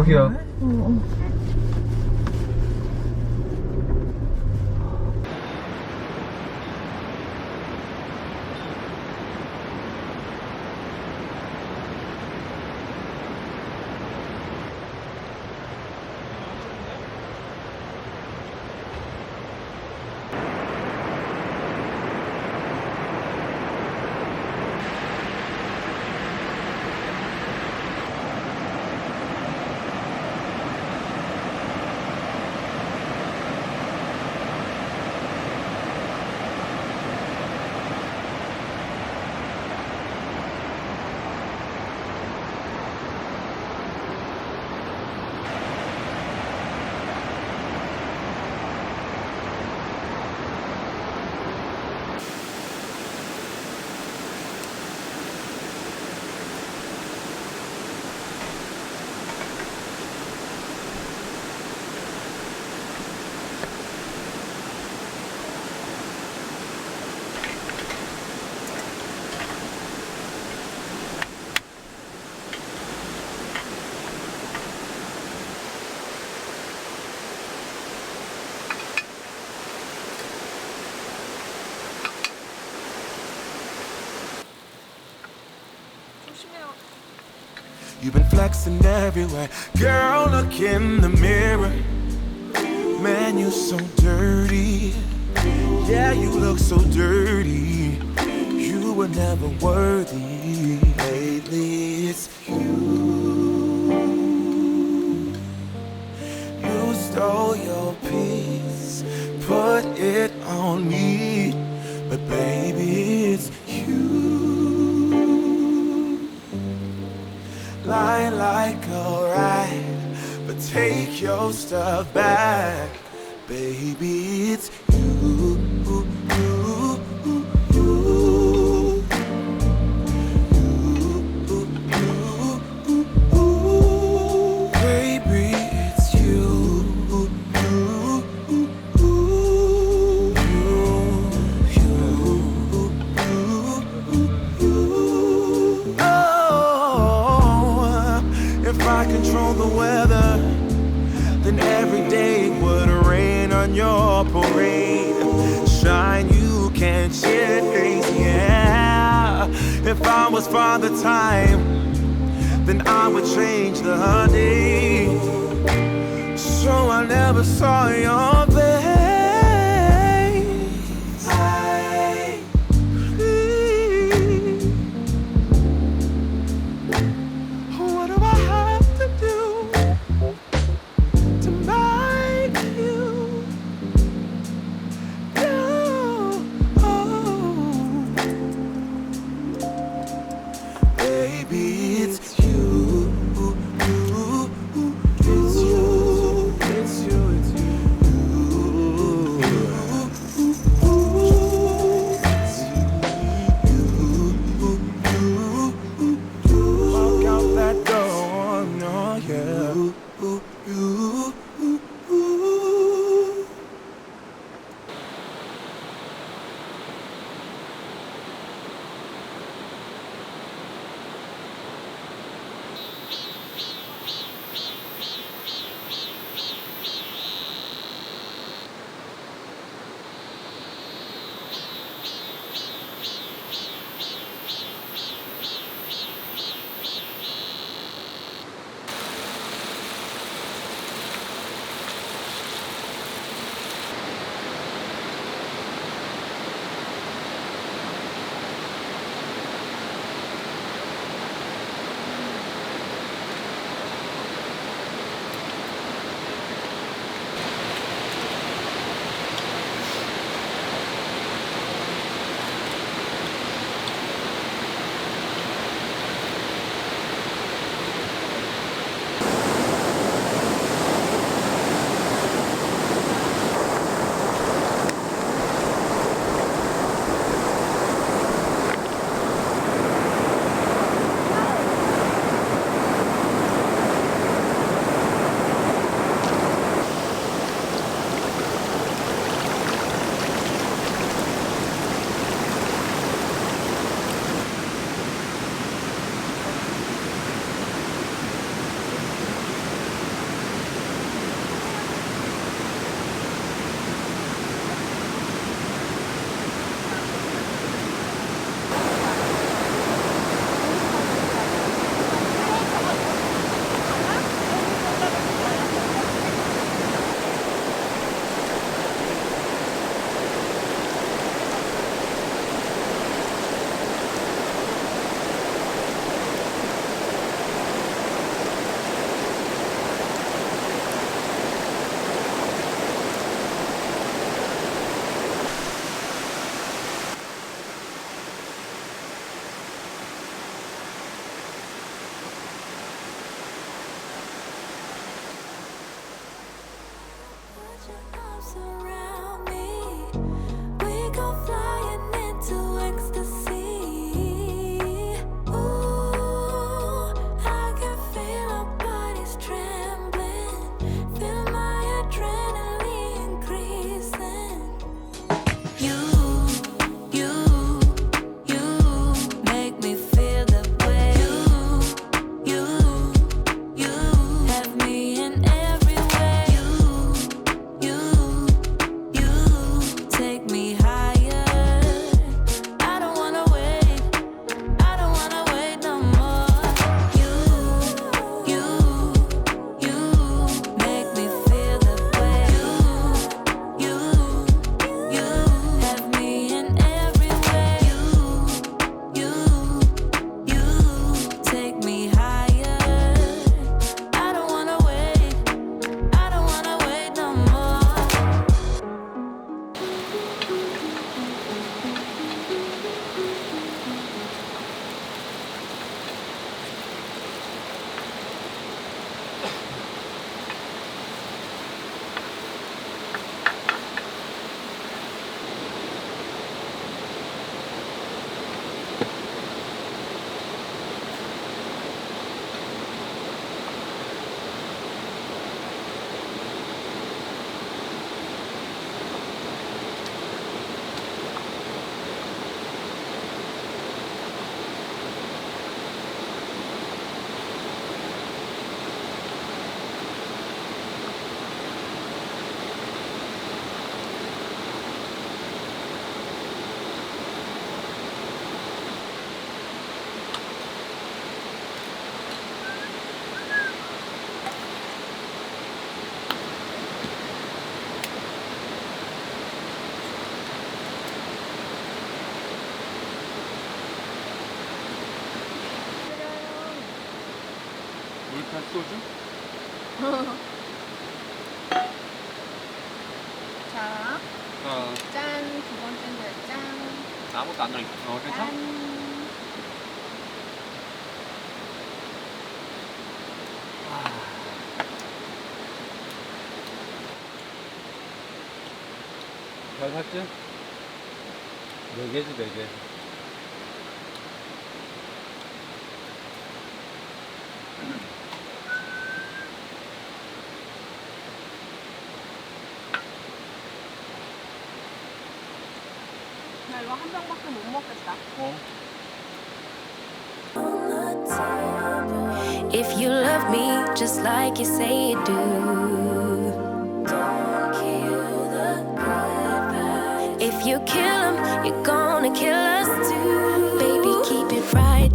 저기요. You've been flexing everywhere. Girl, look in the mirror. Man, you so dirty. Yeah, you look so dirty. You were never worthy. Lately it's you. You stole your peace, put it on me. But baby, it's you. Lie like a ride, but take your stuff back. Baby, it's you. Baby, it's you. If I control the weather, then every day would rain on your parade. Shine, you can't chase, yeah. If I was Father Time, then I would change the day. So I never saw your face. What do I have to do to make you know? Baby, it's you. It's you. It's you. It's you. Walk out that door, no, yeah. surround me. We go flying into ecstasy. Ooh, I can feel our bodies trembling. Feel my adrenaline increasing. You make me feel the way. You have me in every way. You take me higher. I don't wanna wait. I don't wanna wait no more. You make me feel the way. You have me in every way. You take me higher. I don't wanna wait. I don't wanna wait no more. 물탄 소주? 자, 짠. 두 번째는 짠. 아무것도 안 들어있어. 괜찮아? 짠. 잘 샀지? 4개지 4개. 나 이거 한 병밖에 못 먹겠다. If you love me just like you say you do, don't kill the good vibes. If you kill 'em, you're gonna kill us too. Baby, keep it right